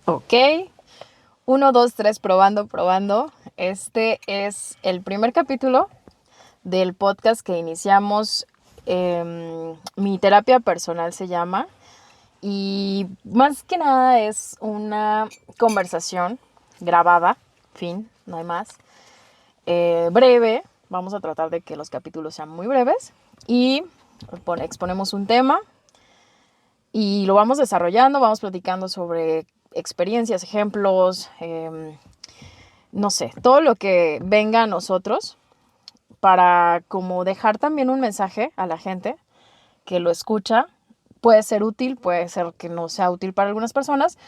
Ok. 1, 2, 3, probando, probando. Este es el primer capítulo del podcast que iniciamos. Mi terapia personal se llama. Y más que nada es una conversación grabada, fin, no hay más. Breve. Vamos a tratar de que los capítulos sean muy breves. Y exponemos un tema. Y lo vamos desarrollando, vamos platicando sobre experiencias, ejemplos, no sé, todo lo que venga a nosotros para como dejar también un mensaje a la gente que lo escucha. Puede ser útil, puede ser que no sea útil para algunas personas,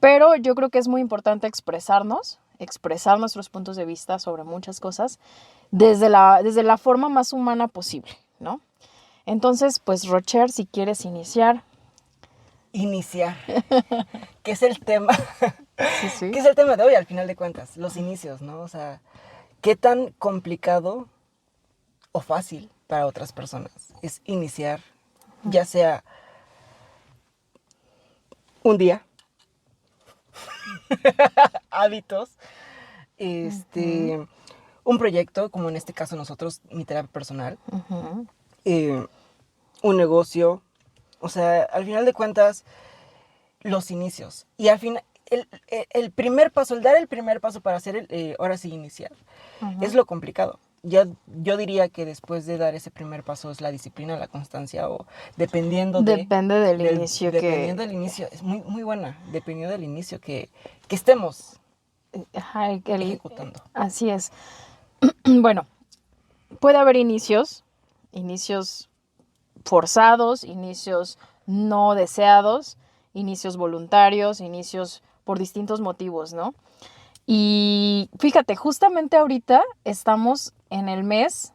pero yo creo que es muy importante expresarnos, expresar nuestros puntos de vista sobre muchas cosas desde la forma más humana posible, ¿no? Entonces, pues Rocher, si quieres iniciar. Iniciar, que es el tema, Sí, sí. que es el tema de hoy al final de cuentas, los inicios, ¿no? O sea, qué tan complicado o fácil para otras personas es iniciar, ya sea un día, hábitos, un proyecto, como en este caso nosotros, mi terapia personal, un negocio, o sea, al final de cuentas, los inicios. Y al final, el primer paso, el dar el primer paso para hacer, ahora sí, iniciar, es lo complicado. Yo diría que después de dar ese primer paso es la disciplina, la constancia, o dependiendo Depende del inicio dependiendo del inicio, es muy, muy buena, dependiendo del inicio que estemos Ajá, ejecutando. así es. Bueno, puede haber inicios forzados, inicios no deseados, inicios voluntarios, inicios por distintos motivos, ¿no? Y fíjate, justamente ahorita estamos en el mes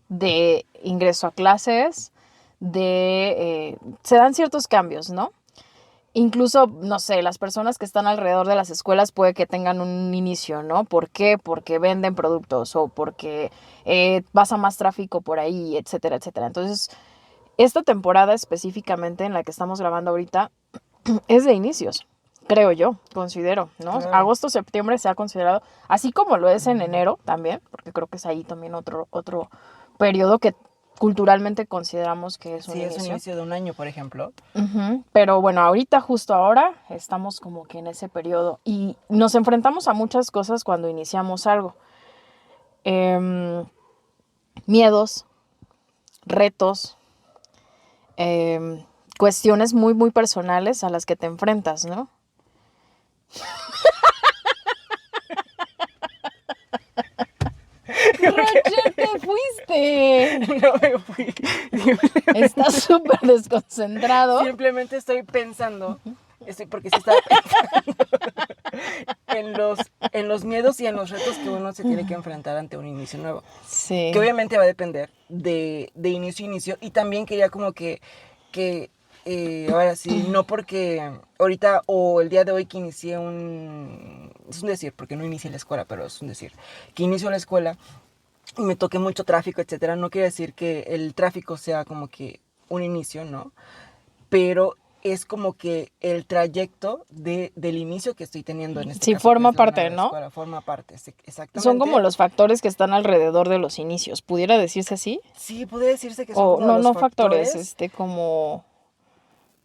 de ingreso a clases, se dan ciertos cambios, ¿no? Incluso, no sé, las personas que están alrededor de las escuelas puede que tengan un inicio, ¿no? ¿Por qué? Porque venden productos o porque pasa más tráfico por ahí, etcétera, etcétera. Entonces, esta temporada específicamente en la que estamos grabando ahorita es de inicios, creo yo, considero, ¿no? Claro. Agosto, septiembre se ha considerado, así como lo es en enero también, porque creo que es ahí también otro periodo que culturalmente consideramos que es un Si es un inicio. inicio de un año, por ejemplo. Pero bueno, ahorita, justo ahora, estamos como que en ese periodo y nos enfrentamos a muchas cosas cuando iniciamos algo. Miedos, retos, em, cuestiones muy, muy personales a las que te enfrentas, ¿no? Roger, te fuiste. No me fui. Estás súper desconcentrado. Simplemente estoy pensando, porque sí estaba pensando en los miedos y en los retos que uno se tiene que enfrentar ante un inicio nuevo. Sí. Que obviamente va a depender de inicio a inicio. Y también quería como que ahora sí, no porque ahorita o el día de hoy que inicié es un decir, porque no inicié la escuela, pero es un decir, que inicio la escuela y me toque mucho tráfico, etcétera, no quiere decir que el tráfico sea como que un inicio, ¿no? Pero es como que el trayecto del inicio que estoy teniendo en este Sí, caso. forma Que es la parte, nueva ¿no? escuela, forma parte, sí, exactamente. Son como los factores que están alrededor de los inicios. ¿Pudiera decirse así? Sí, podría decirse que son O como los no factores. factores,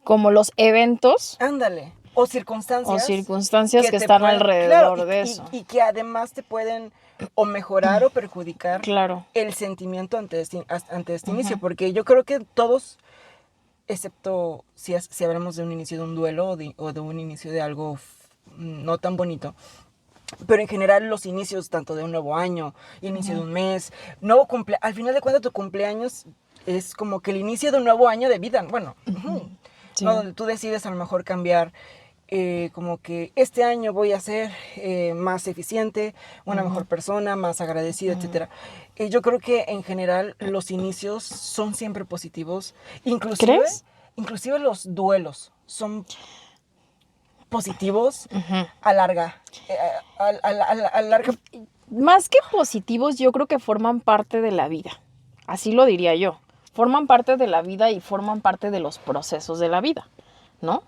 como los eventos Ándale. O o circunstancias. circunstancias que te están pueden, claro, alrededor de eso. y que además te pueden o mejorar o perjudicar Claro. el sentimiento ante este inicio. Porque yo creo que todos, excepto si hablamos de un inicio de un duelo o de un inicio de algo no tan bonito, pero en general los inicios tanto de un nuevo año, inicio de un mes, nuevo al final de cuentas tu cumpleaños es como que el inicio de un nuevo año de vida, bueno, Sí. ¿no? Donde tú decides a lo mejor cambiar, como que este año voy a ser más eficiente, una mejor persona, más agradecida, etcétera. Yo creo que en general los inicios son siempre positivos, ¿Crees? inclusive los duelos son positivos a larga. A larga. Más que positivos, yo creo que forman parte de la vida. Así lo diría yo. Forman parte de la vida y forman parte de los procesos de la vida, ¿no?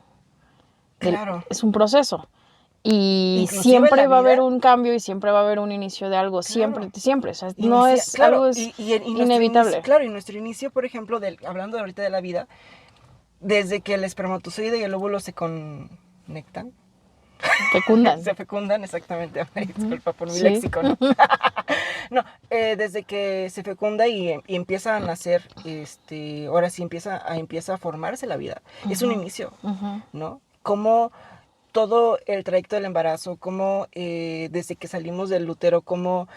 Claro. Es un proceso. Y Inclusive siempre la va a haber vida. un cambio y siempre va a haber un inicio de algo, siempre, Claro. siempre, o sea, no es Claro, algo es y nuestro inicio, inevitable. claro, y nuestro inicio, por ejemplo, hablando ahorita de la vida, desde que el espermatozoide y el óvulo se conectan, Fecundan. se fecundan, exactamente, ay, disculpa por mi Sí. léxico, ¿no? No, desde que se fecunda y empieza a nacer, ahora sí empieza a formarse la vida. Es un inicio, ¿no? Como todo el trayecto del embarazo, como desde que salimos del útero, como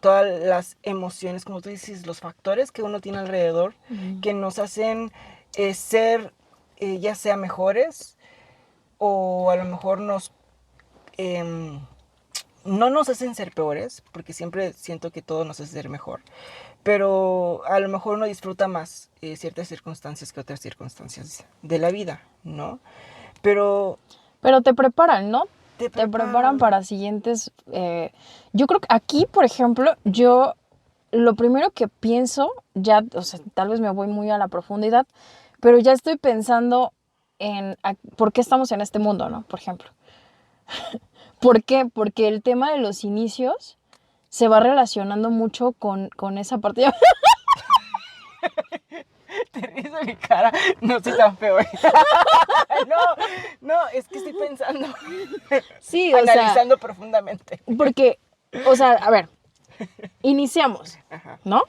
todas las emociones, como tú dices, los factores que uno tiene alrededor, que nos hacen ser ya sea mejores o a lo mejor em, no nos hacen ser peores, porque siempre siento que todo nos hace ser mejor, pero a lo mejor uno disfruta más ciertas circunstancias que otras circunstancias de la vida, ¿no? Pero Pero te preparan, ¿no? te Te preparan preparan. para siguientes... yo creo que aquí, por ejemplo, yo lo primero que pienso, ya, o sea, tal vez me voy muy a la profundidad, pero ya estoy pensando en por qué estamos en este mundo, ¿no? Por ejemplo. ¿Por qué? Porque el tema de los inicios se va relacionando mucho con esa parte. Te ríes de mi cara, no soy tan feo. No, no, es que estoy pensando, Sí, o sea, analizando profundamente. porque, o sea, a ver, iniciamos, Ajá, ¿no?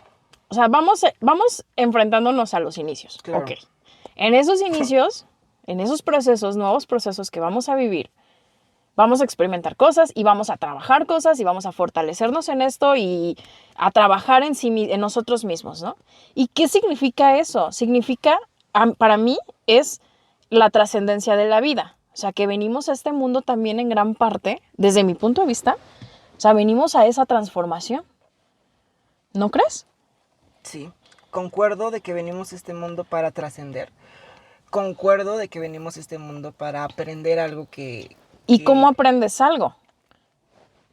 O sea, vamos enfrentándonos a los inicios. claro. Ok. En esos inicios, en esos procesos, nuevos procesos que vamos a vivir, vamos a experimentar cosas y vamos a trabajar cosas y vamos a fortalecernos en esto y a trabajar en nosotros mismos, ¿no? ¿Y qué significa eso? Significa, para mí, es la trascendencia de la vida. O sea, que venimos a este mundo también en gran parte, desde mi punto de vista, o sea, venimos a esa transformación. ¿No crees? Sí, concuerdo de que venimos a este mundo para trascender. Concuerdo de que venimos a este mundo para aprender algo ¿Y cómo que aprendes algo?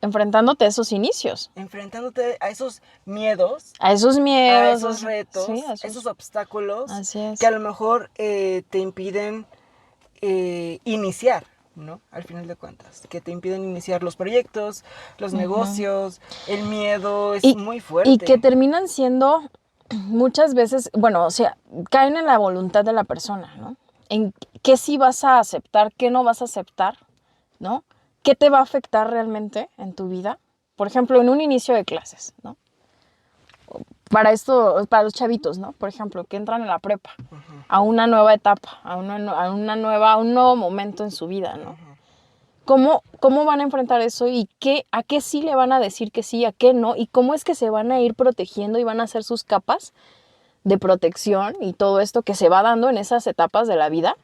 Enfrentándote a esos inicios, enfrentándote a esos miedos, a esos a miedos, esos sí, retos, a esos esos... obstáculos Así que a es. lo mejor te impiden iniciar, ¿no? Al final de cuentas, que te impiden iniciar los proyectos, los negocios, el miedo es Y, muy y que fuerte. terminan siendo muchas veces, bueno, o sea, caen en la voluntad de la persona, ¿no? En qué sí vas a aceptar, qué no vas a aceptar, ¿no? ¿Qué te va a afectar realmente en tu vida? Por ejemplo, en un inicio de clases, ¿no? Para esto, para los chavitos, ¿no? Por ejemplo, que entran a la prepa, a una nueva etapa, a un nuevo momento en su vida, ¿no? ¿Cómo van a enfrentar eso y a qué sí le van a decir que sí, a qué no? Y cómo es que se van a ir protegiendo y van a hacer sus capas de protección y todo esto que se va dando en esas etapas de la vida,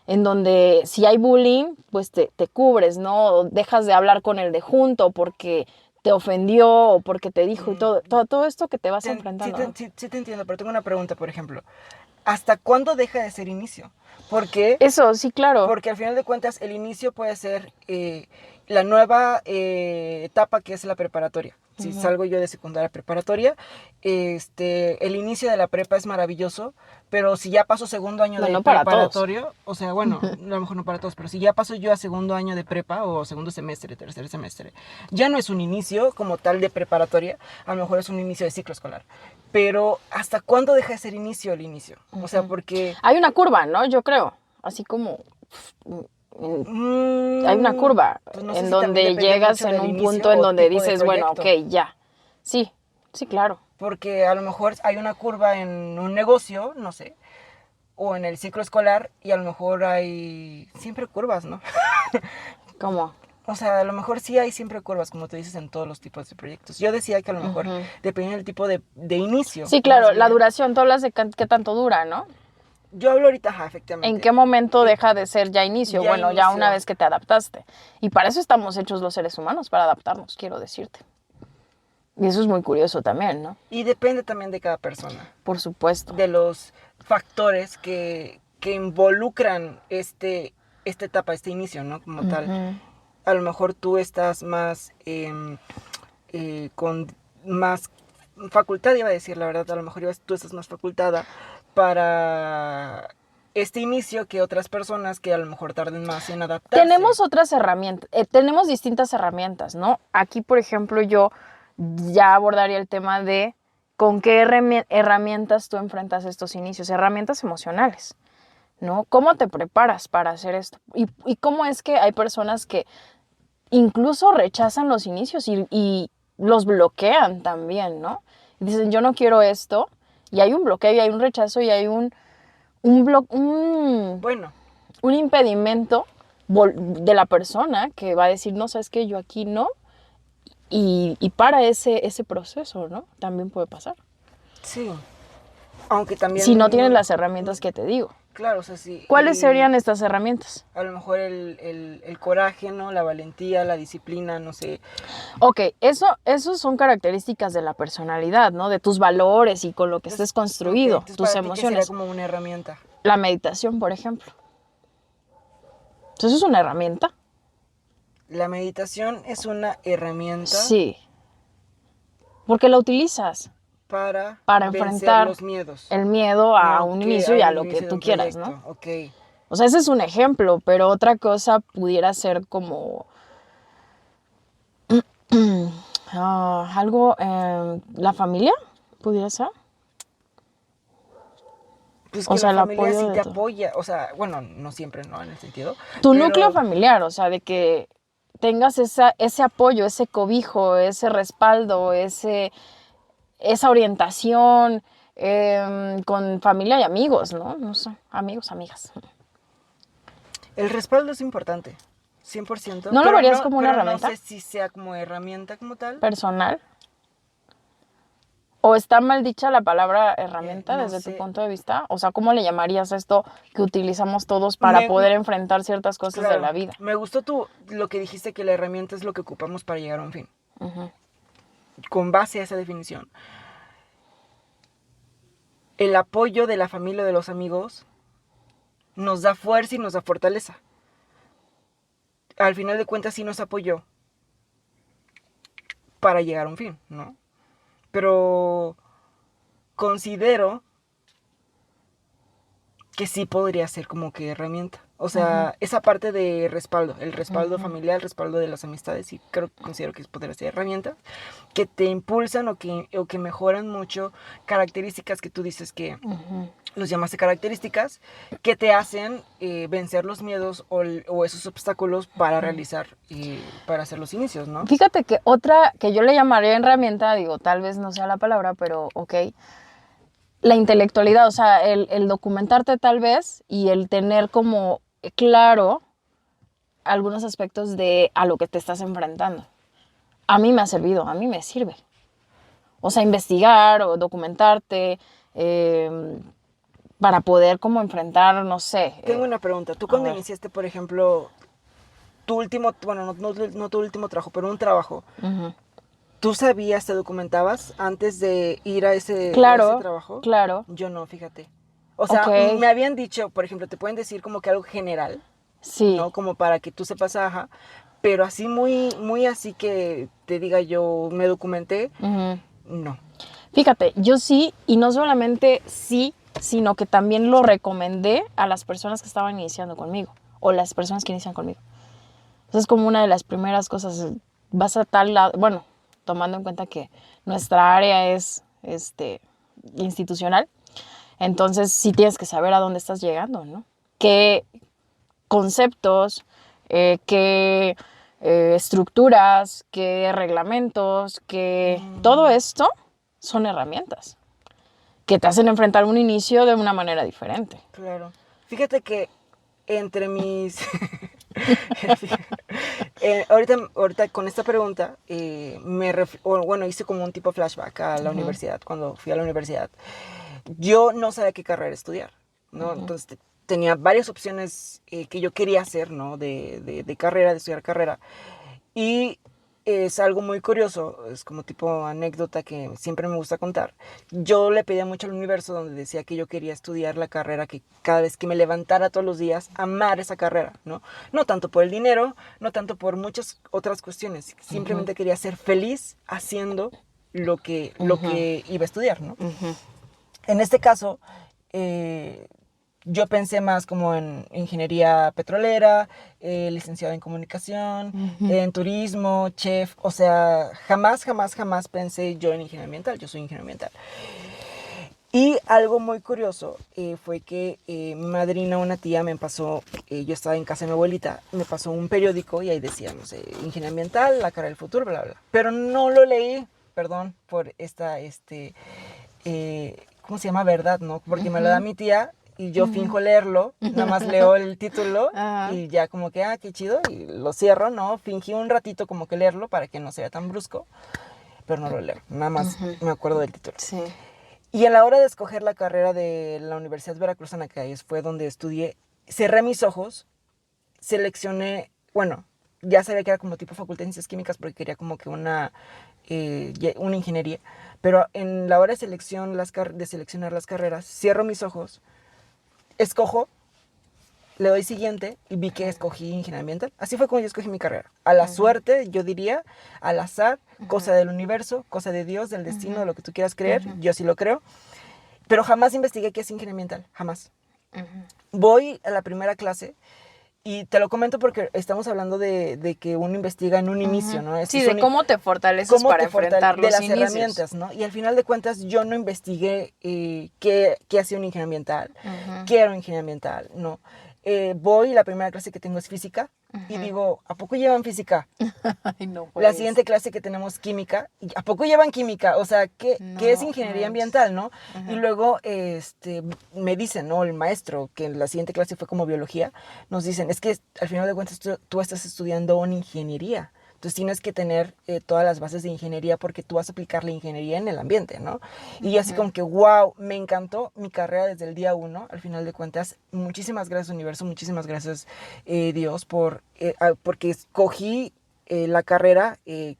en donde si hay bullying, pues te cubres, ¿no? O dejas de hablar con el de junto porque te ofendió o porque te dijo y todo esto que te vas Sí, enfrentando, ¿no? sí te entiendo, pero tengo una pregunta, por ejemplo. ¿Hasta cuándo deja de ser inicio? ¿Por qué? Eso, sí, claro. Porque al final de cuentas el inicio puede ser la nueva etapa que es la preparatoria. Si salgo yo de secundaria a preparatoria, el inicio de la prepa es maravilloso, pero si ya paso segundo año No, de no para todos. preparatorio, o sea, bueno, a lo mejor no para todos, pero si ya paso yo a segundo año de prepa o segundo semestre, tercer semestre, ya no es un inicio como tal de preparatoria, a lo mejor es un inicio de ciclo escolar. Pero ¿hasta cuándo deja de ser inicio el inicio? O sea, porque Hay una curva, ¿no? Yo creo. Así como hay una curva pues no sé en si también donde depende llegas mucho en del un inicio punto en o donde tipo de dices, bueno, ok, proyecto. ya. Sí, sí, claro. Porque a lo mejor hay una curva en un negocio, no sé, o en el ciclo escolar y a lo mejor hay siempre curvas, ¿no? ¿Cómo? O sea, a lo mejor sí hay siempre curvas, como tú dices, en todos los tipos de proyectos. Yo decía que a lo mejor depende del tipo de inicio, Sí, más claro, la bien. duración, tú hablas de qué tanto dura, ¿no? Yo hablo ahorita, ajá, ¿En efectivamente. qué momento deja de ser ya inicio? Ya Bueno, ya una inicio. vez que te adaptaste. Y para eso estamos hechos los seres humanos, para adaptarnos, quiero decirte. Y eso es muy curioso también, ¿no? Y depende también de cada persona. Por supuesto. De los factores que involucran esta etapa, este inicio, ¿no? Como tal. A lo mejor tú estás más con más facultad, iba a decir la verdad, a lo mejor tú estás más facultada para este inicio que otras personas que a lo mejor tarden más en adaptarse. Tenemos otras herramientas, tenemos distintas herramientas, ¿no? Aquí, por ejemplo, yo ya abordaría el tema de con qué herramientas tú enfrentas estos inicios, herramientas emocionales, ¿no? ¿Cómo te preparas para hacer esto? Y cómo es que hay personas que incluso rechazan los inicios y los bloquean también, ¿no? Y dicen, yo no quiero esto, y hay un bloqueo, y hay un rechazo, y hay un Bueno, impedimento de la persona que va a decir, no, sabes que yo aquí no, y para ese proceso, ¿no? También puede pasar. sí. Aunque también... Si no tienes las herramientas que te digo. Claro, o sea, sí. ¿Cuáles serían estas herramientas? A lo mejor el coraje, ¿no? La valentía, la disciplina, no sé. Ok, eso son características de la personalidad, ¿no? De tus valores y con lo que estés construido, Entonces, tus para ti, ¿qué emociones. sería como una herramienta? La meditación, por ejemplo. Entonces, ¿es una herramienta? La meditación es una herramienta Sí. Porque la utilizas para enfrentar vencer los miedos. el miedo a un inicio y a lo que inicio de tú un quieras, proyecto. ¿no? Ok. O sea, ese es un ejemplo, pero otra cosa pudiera ser como algo, la familia, pudiera ser. Pues O que sea, el la familia apoyo sí de te tu... apoya, o sea, bueno, no siempre, ¿no? En el sentido. Tu pero núcleo familiar, o sea, de que tengas ese apoyo, ese cobijo, ese respaldo, esa orientación con familia y amigos, ¿no? No sé, amigos, amigas. el respaldo es importante, 100%. ¿No lo pero verías como una pero herramienta no sé si sea como herramienta como tal. personal? ¿O está mal dicha la palabra herramienta No desde tu sé. punto de vista? O sea, ¿cómo le llamarías a esto que utilizamos todos para poder enfrentar ciertas cosas de Claro, la vida? me gustó lo que dijiste, que la herramienta es lo que ocupamos para llegar a un fin. Ujú. Con base a esa definición, el apoyo de la familia o de los amigos nos da fuerza y nos da fortaleza. Al final de cuentas sí nos apoyó para llegar a un fin, ¿no? Pero considero que sí podría ser como que herramienta. O sea, esa parte de respaldo, el respaldo familiar, el respaldo de las amistades, sí considero que podría ser herramienta que te impulsan o que mejoran mucho características que tú dices que los llamaste características que te hacen vencer los miedos o esos obstáculos para realizar y para hacer los inicios, ¿no? Fíjate que otra que yo le llamaría herramienta, digo, tal vez no sea la palabra, pero ok, la intelectualidad, o sea, el documentarte tal vez y el tener como claro algunos aspectos de a lo que te estás enfrentando. A mí me ha servido, a mí me sirve. O sea, investigar o documentarte para poder como enfrentar, no sé. Tengo una pregunta. ¿Tú cuando iniciaste, por ejemplo, tu último, bueno, no tu último trabajo, pero un trabajo, ¿tú sabías, te documentabas antes de ir a ese trabajo? Claro. Yo no, fíjate. O sea, me habían dicho, por ejemplo, te pueden decir como que algo general, sí, ¿no? Como para que tú sepas, ajá, pero así muy así que te diga yo me documenté, no. Fíjate, yo sí, y no solamente sí, sino que también lo recomendé a las personas que estaban iniciando conmigo, o las personas que inician conmigo. Entonces es como una de las primeras cosas, vas a tal lado, bueno, tomando en cuenta que nuestra área es institucional, entonces sí tienes que saber a dónde estás llegando, ¿no? Qué conceptos, qué estructuras, qué reglamentos, qué... Todo esto son herramientas que te hacen enfrentar un inicio de una manera diferente. Claro. Fíjate que entre mis... ahorita con esta pregunta, hice como un tipo flashback a la universidad, cuando fui a la universidad. Yo no sabía qué carrera estudiar, ¿no? Entonces tenía varias opciones que yo quería hacer, ¿no? De carrera, de estudiar carrera. Y es algo muy curioso, es como tipo anécdota que siempre me gusta contar. Yo le pedía mucho al universo donde decía que yo quería estudiar la carrera, que cada vez que me levantara todos los días, amar esa carrera, ¿no? No tanto por el dinero, no tanto por muchas otras cuestiones. Simplemente quería ser feliz haciendo lo que iba a estudiar, ¿no? En este caso, yo pensé más como en ingeniería petrolera, licenciado en comunicación, en turismo, chef. O sea, jamás pensé yo en ingeniería ambiental. Yo soy ingeniero ambiental. Y algo muy curioso fue que mi madrina, una tía, me pasó, yo estaba en casa de mi abuelita, me pasó un periódico y ahí decía, no sé, ingeniería ambiental, la cara del futuro, bla, bla. Pero no lo leí, perdón, por esta, ¿cómo se llama? Verdad, ¿no? Porque me lo da mi tía y yo finjo leerlo, nada más leo el título y ya como que, qué chido, y lo cierro, ¿no? Fingí un ratito como que leerlo para que no sea tan brusco, pero no lo leo, nada más me acuerdo del título. Sí. Y a la hora de escoger la carrera de la Universidad Veracruzana, que ahí fue donde estudié, cerré mis ojos, seleccioné, bueno, ya sabía que era como tipo Facultad de Ciencias Químicas porque quería como que una ingeniería, pero en la hora de, de seleccionar las carreras, cierro mis ojos, escojo, le doy siguiente y vi que escogí ingeniería ambiental. Así fue como yo escogí mi carrera. A la suerte, yo diría, al azar, cosa del universo, cosa de Dios, del destino, de lo que tú quieras creer, yo sí lo creo. Pero jamás investigué qué es ingeniería ambiental, jamás. Voy a la primera clase y te lo comento porque estamos hablando de que uno investiga en un inicio, ¿no? Sí, de cómo te fortaleces para enfrentar los de las inicios. herramientas, ¿no? Y al final de cuentas yo no investigué qué hacía un ingeniero ambiental, qué era un ingeniero ambiental, ¿no? Voy, la primera clase que tengo es física y digo, ¿a poco llevan física? Ay, no, La siguiente clase que tenemos química, ¿a poco llevan química? O sea, ¿qué es ingeniería ambiental, no? Y luego me dicen, ¿no? El maestro, que en la siguiente clase fue como biología, nos dicen, es que al final de cuentas tú estás estudiando una ingeniería. Entonces tienes que tener todas las bases de ingeniería porque tú vas a aplicar la ingeniería en el ambiente, ¿no? Y yo así como que, wow, me encantó mi carrera desde el día 1, al final de cuentas. Muchísimas gracias, universo, muchísimas gracias, Dios, porque escogí la carrera que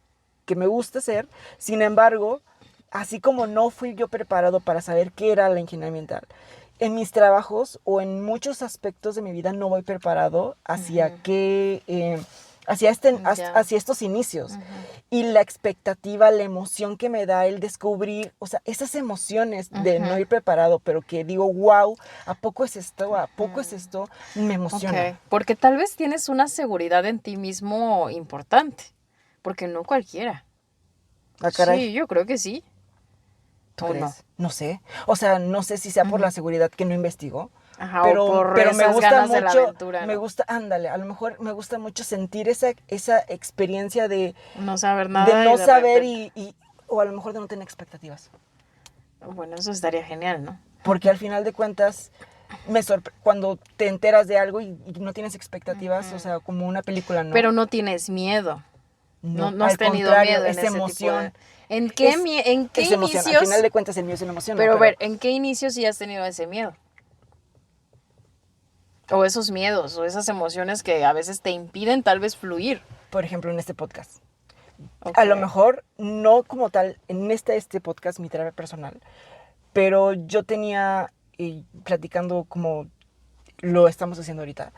me gusta hacer. Sin embargo, así como no fui yo preparado para saber qué era la ingeniería ambiental, en mis trabajos o en muchos aspectos de mi vida no voy preparado hacia hacia estos inicios. Y la expectativa, la emoción que me da el descubrir, o sea, esas emociones de no ir preparado, pero que digo, wow, ¿a poco es esto? ¿A poco es esto? Me emociona. Okay. Porque tal vez tienes una seguridad en ti mismo importante, porque no cualquiera. Ah, caray. Sí, yo creo que sí. ¿Tú ¿O crees? no? No sé. O sea, no sé si sea por la seguridad que no investigó. Ajá, Pero, o por pero me esas gusta ganas de la mucho, aventura, me ¿no? gusta, ándale, a lo mejor me gusta mucho sentir esa experiencia de No saber de nada y no de saber repente. o a lo mejor de no tener expectativas. Bueno, eso estaría genial, ¿no? Porque al final de cuentas, cuando te enteras de algo y no tienes expectativas, o sea, como una película, ¿no? Pero no tienes miedo. No, no has al tenido contrario, miedo en es ese tipo de... emoción. ¿En qué, Es, en qué es emoción. Al final inicios? de cuentas, el mío es una emoción, Pero ¿no? a ver, ¿en qué inicios sí has tenido ese miedo? O esos miedos, o esas emociones que a veces te impiden tal vez fluir. Por ejemplo, en este podcast. Ok. A lo mejor, no como tal, en este podcast, mi terapia personal, pero yo tenía, platicando como lo estamos haciendo ahorita,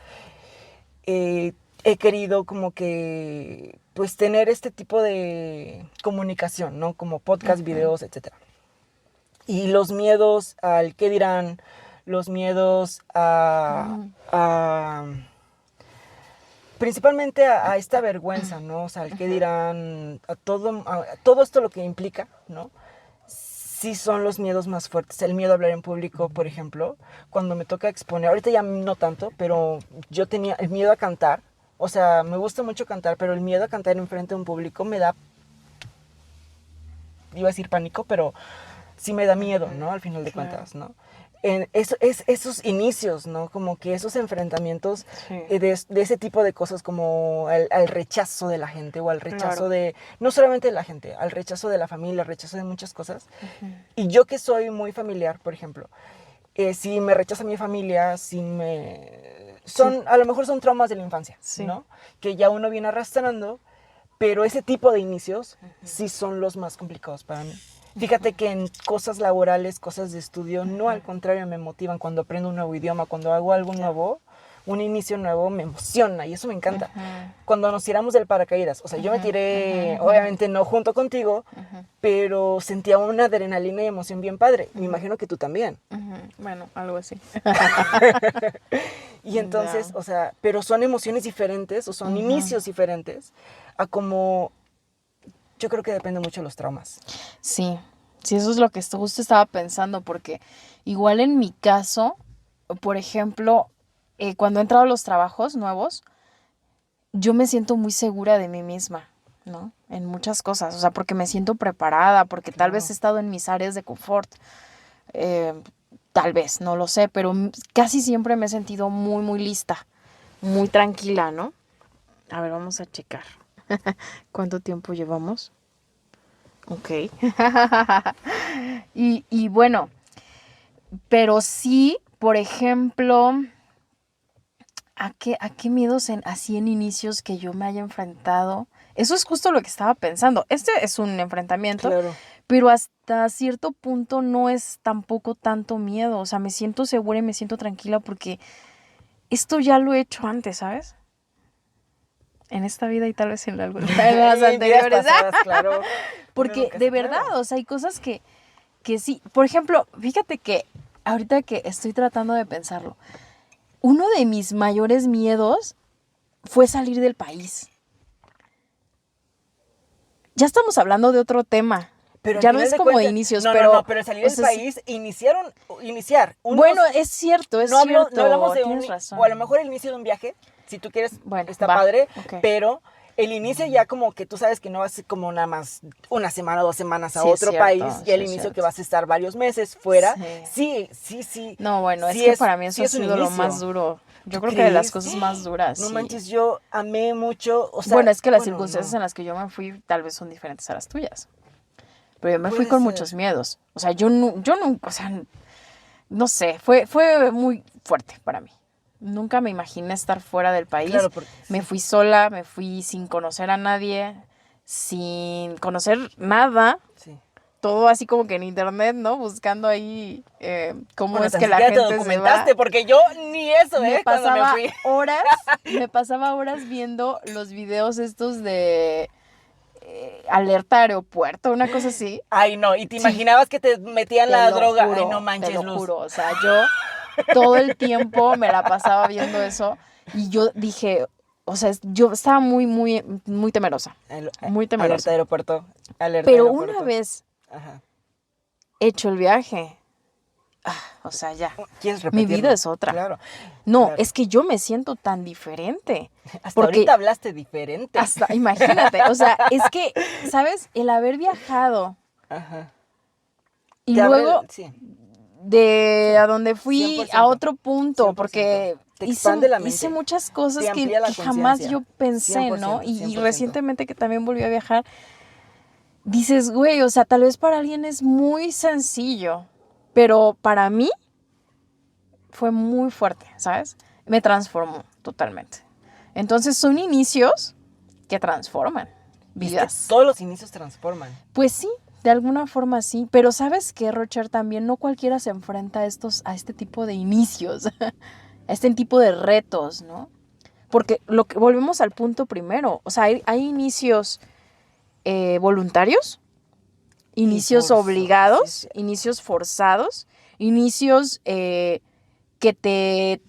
he querido como que, pues, tener este tipo de comunicación, ¿no? Como podcast, videos, etc. Y los miedos al qué dirán, los miedos principalmente a esta vergüenza, ¿no? O sea, al qué dirán, a todo esto lo que implica, ¿no? Sí son los miedos más fuertes. El miedo a hablar en público, por ejemplo, cuando me toca exponer, ahorita ya no tanto, pero yo tenía el miedo a cantar. O sea, me gusta mucho cantar, pero el miedo a cantar enfrente de un público me da, iba a decir pánico, pero sí me da miedo, ¿no? Al final de cuentas, ¿no? Esos inicios, ¿no? Como que esos enfrentamientos de ese tipo de cosas como al rechazo de la gente o al rechazo de, no solamente de la gente, al rechazo de la familia, al rechazo de muchas cosas. Y yo que soy muy familiar, por ejemplo, si me rechaza mi familia, a lo mejor son traumas de la infancia, ¿no? Que ya uno viene arrastrando, pero ese tipo de inicios sí son los más complicados para mí. Fíjate que en cosas laborales, cosas de estudio, no, al contrario, me motivan cuando aprendo un nuevo idioma, cuando hago algo nuevo, un inicio nuevo me emociona y eso me encanta. Ajá. Cuando nos tiramos del paracaídas, o sea, yo me tiré, obviamente no junto contigo, pero sentía una adrenalina y emoción bien padre. Me imagino que tú también. Bueno, algo así. Y entonces, o sea, pero son emociones diferentes o son inicios diferentes a como yo creo que depende mucho de los traumas. Sí, sí, eso es lo que justo estaba pensando, porque igual en mi caso, por ejemplo, cuando he entrado a los trabajos nuevos, yo me siento muy segura de mí misma, ¿no? En muchas cosas, o sea, porque me siento preparada, porque tal vez he estado en mis áreas de confort, eh, tal vez, no lo sé, pero casi siempre me he sentido muy, muy lista, muy tranquila, ¿no? A ver, vamos a checar. ¿Cuánto tiempo llevamos? Ok. Y bueno, pero sí, por ejemplo, ¿a qué miedos así en inicios que yo me haya enfrentado? Eso es justo lo que estaba pensando. Este es un enfrentamiento, Claro. pero hasta cierto punto no es tampoco tanto miedo. O sea, me siento segura y me siento tranquila porque esto ya lo he hecho antes, ¿sabes? En esta vida y tal vez en las En vidas anteriores. pasadas, claro. Uno Porque nunca de se verdad, prueba. o sea, hay cosas que sí. Por ejemplo, fíjate que ahorita que estoy tratando de pensarlo, uno de mis mayores miedos fue salir del país. Ya estamos hablando de otro tema. Pero al Ya no final es de como de cuentas, inicios, no, pero pero salir o del sea, país, iniciar. bueno, es cierto, No hablamos de tienes o a lo razón. mejor el inicio de un viaje, si tú quieres, Bueno, está va, padre, ok. pero el inicio ya como que tú sabes que no vas a ser como nada más una semana, 2 semanas a Sí es otro país, cierto, ya sí el es inicio que cierto. vas a estar varios meses fuera, Sí. sí, No, bueno, es sí que para mí eso sí ha es un sido lo inicio. más duro. Yo ¿Tú creo que de las crees? cosas más duras, No sí. manches, yo amé mucho, o sea, Bueno, es que las bueno, circunstancias no, en las que yo me fui tal vez son diferentes a las tuyas. Pero yo me fui puede con ser. muchos miedos. O sea, yo nunca, o sea, no sé, fue muy fuerte para mí. Nunca me imaginé estar fuera del país. Claro, porque Me sí. fui sola, me fui sin conocer a nadie, sin conocer nada. Sí. Todo así como que en internet, ¿no? Buscando ahí cómo Bueno, es tan que la siquiera te gente se va. documentaste, porque yo ni eso, Me cuando me pasaba fui. horas viendo los videos estos de alerta aeropuerto, una cosa así. Ay, no, y te Sí, imaginabas que te metían te la lo droga. Ay, no juro, te manches, lo Luz. juro. O sea, yo todo el tiempo me la pasaba viendo eso y yo dije, o sea, yo estaba muy, muy, muy temerosa, muy Alerta temerosa. aeropuerto, alerta Pero una aeropuerto. vez Ajá. hecho el viaje, o sea, ya, ¿Quieres mi vida repetirlo? es otra. Claro, No, claro. es que yo me siento tan diferente. Hasta Porque ahorita hablaste diferente. hasta, imagínate, o sea, es que, ¿sabes? El haber viajado Ajá. y Te abre luego sí, de sí. a donde cien fui por a ciento otro punto, 100%. porque Te hice, expande la hice mente. muchas Te cosas que, amplía la que jamás conciencia. yo cien pensé, por ¿no? ciento cien Y por ciento recientemente que también volví a viajar, dices, güey, o sea, tal vez para alguien es muy sencillo, pero para mí fue muy fuerte, ¿sabes? Me transformó totalmente. Entonces son inicios que transforman Y es que vidas. todos los inicios transforman. Pues sí, de alguna forma sí, pero ¿sabes qué, Rocher? También no cualquiera se enfrenta a este tipo de inicios, a este tipo de retos, ¿no? Porque volvemos al punto primero, o sea, hay inicios voluntarios, Y inicios sí, obligados, inicios forzados, inicios que te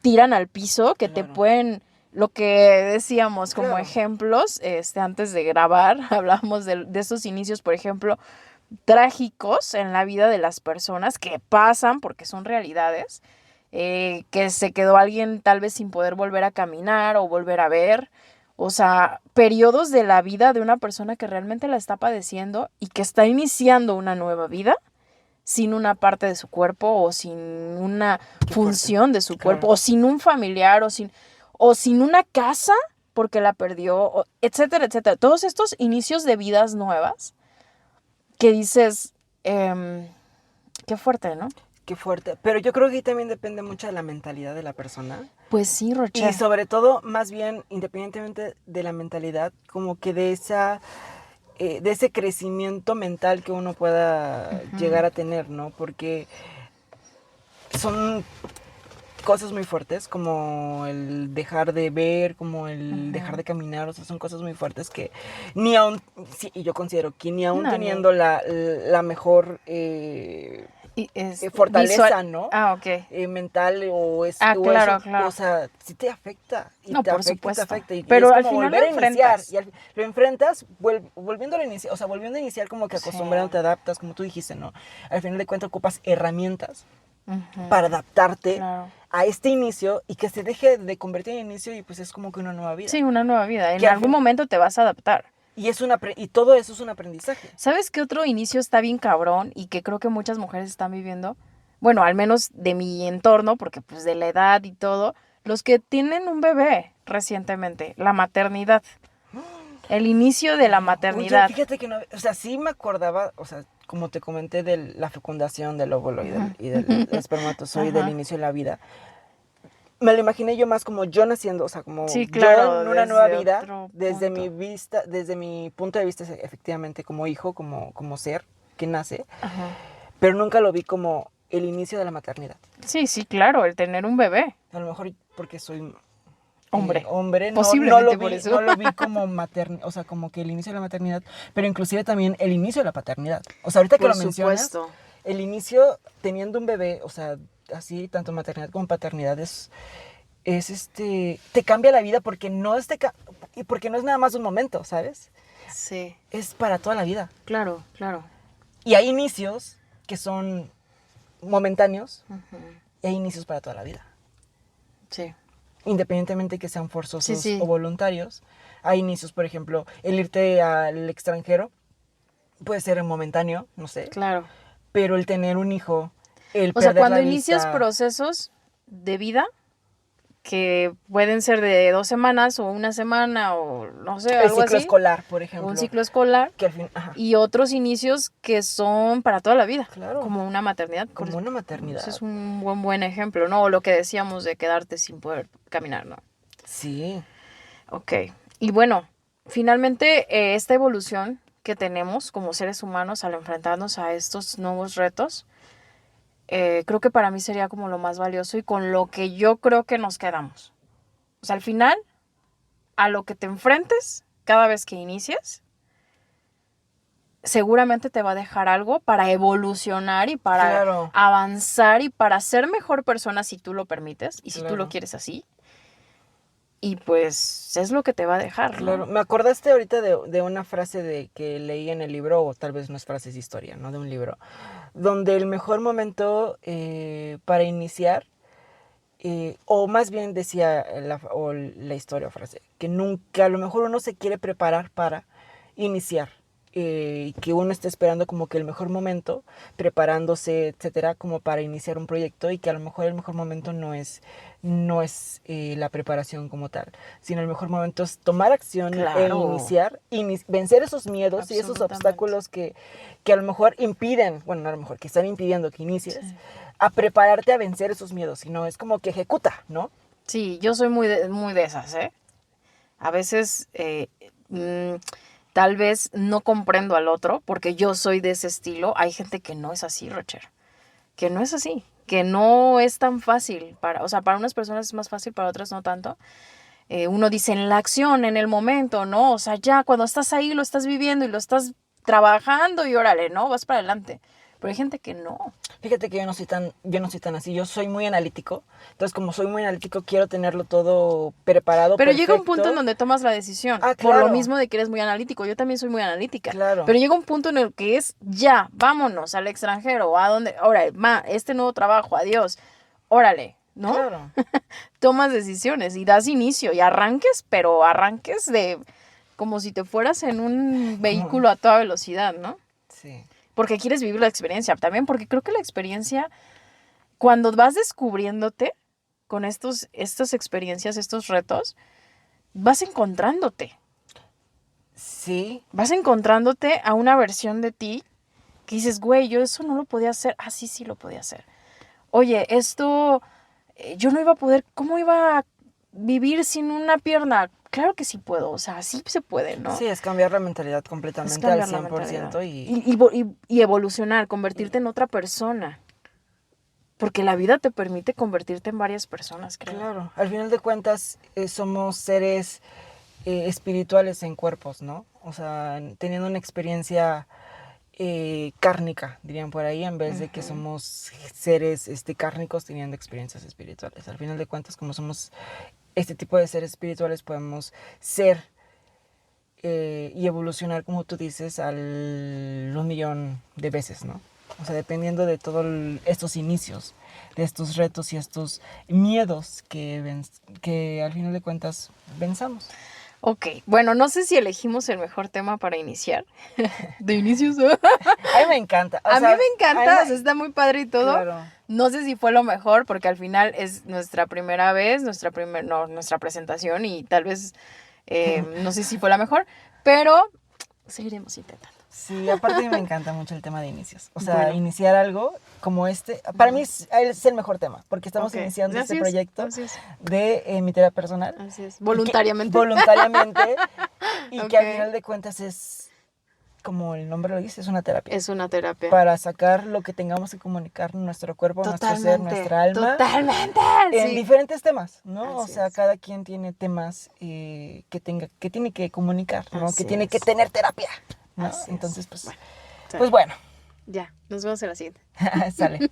tiran al piso, que te claro. pueden, lo que decíamos como Claro. ejemplos, antes de grabar, hablábamos de esos inicios, por ejemplo, trágicos en la vida de las personas que pasan porque son realidades, que se quedó alguien tal vez sin poder volver a caminar o volver a ver, o sea, periodos de la vida de una persona que realmente la está padeciendo y que está iniciando una nueva vida sin una parte de su cuerpo o sin una Qué fuerte. función de su cuerpo Claro. o sin un familiar o sin una casa porque la perdió, etcétera, etcétera. Todos estos inicios de vidas nuevas que dices, qué fuerte, ¿no? Qué fuerte. Pero yo creo que ahí también depende mucho de la mentalidad de la persona. Pues sí, Y Rocher. sobre todo, más bien, independientemente de la mentalidad, como que de ese crecimiento mental que uno pueda llegar a tener, ¿no? Porque son cosas muy fuertes, como el dejar de ver, como el dejar de caminar, o sea, son cosas muy fuertes que ni aún, sí, y yo considero que ni aún No, teniendo la mejor y es fortaleza, visual. ¿no? Ah, ok. Mental o Claro, eso, o claro. sea, sí te afecta, y No, te por afecta, y te supuesto. afecta, y es Pero al como final lo volver a iniciar, enfrentas. lo enfrentas, volviendo a iniciar, o sea, volviendo a iniciar como que Sí. acostumbrando, te adaptas, como tú dijiste, ¿no? Al final de cuentas ocupas herramientas Ujú, para adaptarte claro. a este inicio y que se deje de convertir en inicio y pues es como que una nueva vida. Sí, una nueva vida. En Que al algún fin, momento te vas a adaptar. y todo eso es un aprendizaje. ¿Sabes qué otro inicio está bien cabrón y que creo que muchas mujeres están viviendo? Bueno, al menos de mi entorno, porque pues de la edad y todo, los que tienen un bebé recientemente, la maternidad, el inicio de la Oye, maternidad. fíjate que no, o sea, sí me acordaba, o sea, como te comenté de la fecundación del óvulo y del espermatozoide, del Ajá. inicio de la vida, me lo imaginé yo más como yo naciendo, o sea, como Sí, yo claro, en una nueva desde vida, otro desde mi punto. vista, desde mi punto de vista, efectivamente, como hijo, como ser que nace, Ajá. pero nunca lo vi como el inicio de la maternidad. Sí, sí, claro, el tener un bebé. A lo mejor porque soy Hombre, hombre, posiblemente por eso. no lo vi como o sea, como que el inicio de la maternidad, pero inclusive también el inicio de la paternidad. O sea, ahorita que Por lo mencionas, supuesto. el inicio teniendo un bebé, o sea, así tanto maternidad como paternidad te cambia la vida porque y porque no es nada más un momento, ¿sabes? Sí, Es para toda la vida. claro, claro. Y hay inicios que son momentáneos Ujú. y hay inicios para toda la vida. Sí, Independientemente que sean sí, forzosos o sí, voluntarios. Hay inicios, por ejemplo, el irte al extranjero puede ser momentáneo, no sé, claro. pero el tener un hijo, el O sea, perder cuando la inicias vista, procesos de vida, que pueden ser de 2 semanas o una semana o no sé, el algo ciclo así, escolar, por o un ejemplo, ciclo escolar, que al fin, ajá, y otros inicios que son para toda la vida, claro, como una maternidad. como una Ese maternidad. es un buen ejemplo, ¿no? O lo que decíamos de quedarte sin poder caminar, ¿no? Sí, Ok. Y bueno, finalmente esta evolución que tenemos como seres humanos al enfrentarnos a estos nuevos retos, creo que para mí sería como lo más valioso y con lo que yo creo que nos quedamos. O sea, al final, a lo que te enfrentes cada vez que inicias, seguramente te va a dejar algo para evolucionar y para claro, avanzar y para ser mejor persona si tú lo permites y si tú lo claro. quieres así. Y pues es lo que te va a dejar, Claro, ¿no? me acordaste ahorita de una frase de que leí en el libro, o tal vez no es frase, es historia, ¿no? De un libro, donde el mejor momento para iniciar, o más bien decía la historia o frase, que nunca, a lo mejor uno se quiere preparar para iniciar, y que uno está esperando como que el mejor momento, preparándose, etcétera, como para iniciar un proyecto, y que a lo mejor el mejor momento no es la preparación como tal, sino el mejor momento es tomar acción e Claro, iniciar, vencer esos miedos y esos absolutamente. obstáculos que a lo mejor impiden, bueno, no a lo mejor, que están impidiendo que inicies, Sí. a prepararte a vencer esos miedos, sino es como que ejecuta, ¿no? Sí, yo soy muy de esas, ¿eh? A veces tal vez no comprendo al otro porque yo soy de ese estilo. Hay gente que no es así, Rocher. Que no es así. Que no es tan fácil. O sea, para unas personas es más fácil, para otras no tanto. Uno dice en la acción, en el momento, ¿no? O sea, ya cuando estás ahí lo estás viviendo y lo estás trabajando y órale, ¿no? Vas para adelante. Pero hay gente que no. Fíjate que yo no soy tan así, yo soy muy analítico, entonces como soy muy analítico quiero tenerlo todo preparado, Pero llega un punto en perfecto. donde tomas la decisión, Ah, por lo claro, mismo de que eres muy analítico. Yo también soy muy analítica. claro, Pero llega un punto en el que es ya, vámonos al extranjero, a donde, órale, este nuevo trabajo, adiós, órale, ¿no? claro, Tomas decisiones y das inicio y arranques, pero arranques de como si te fueras en un como, vehículo a toda velocidad, ¿no? sí, Porque quieres vivir la experiencia. También porque creo que la experiencia, cuando vas descubriéndote con estas experiencias, estos retos, vas encontrándote. sí, Vas encontrándote a una versión de ti que dices, güey, yo eso no lo podía hacer. Ah, sí, sí lo podía hacer. Oye, esto yo no iba a poder, ¿cómo iba a vivir sin una pierna? Claro que sí puedo, o sea, sí se puede, ¿no? sí, es cambiar la mentalidad Es completamente al cambiar la cien por mentalidad ciento y evolucionar, convertirte en otra persona. porque la vida te permite convertirte en varias personas, creo. Claro, al final de cuentas somos seres espirituales en cuerpos, ¿no? O sea, teniendo una experiencia cárnica, dirían por ahí, en vez de que somos seres cárnicos teniendo experiencias espirituales. Al final de cuentas, como somos este tipo de seres espirituales, podemos ser y evolucionar, como tú dices, al 1,000,000 de veces, ¿no? O sea, dependiendo de todos estos inicios, de estos retos y estos miedos que al final de cuentas venzamos. Ok, bueno, no sé si elegimos el mejor tema para iniciar. De inicios. A mí me encanta. A mí me encanta, o sea, está muy padre y todo. Claro. No sé si fue lo mejor, porque al final es nuestra primera vez, nuestra presentación y tal vez, no sé si fue la mejor, pero seguiremos intentando. Sí, aparte a mí me encanta mucho el tema de inicios. O sea, Bueno. iniciar algo como este, para mí es el mejor tema, porque estamos Ok. iniciando Así este es, proyecto así es. de mi terapia personal. Así es, Y que- voluntariamente. voluntariamente. Y que al Ok. final de cuentas es, como el nombre lo dice, es una terapia. Es una terapia. Para sacar lo que tengamos que comunicar en nuestro cuerpo, nuestro ser, nuestra alma. Totalmente. En Sí. diferentes temas, ¿no? Así o sea, es. cada quien tiene temas que tiene que comunicar, ¿no? Así que tiene que es. tener terapia, ¿no? Así es. Entonces, pues, Bueno, pues bueno, ya, nos vemos en la siguiente. sale.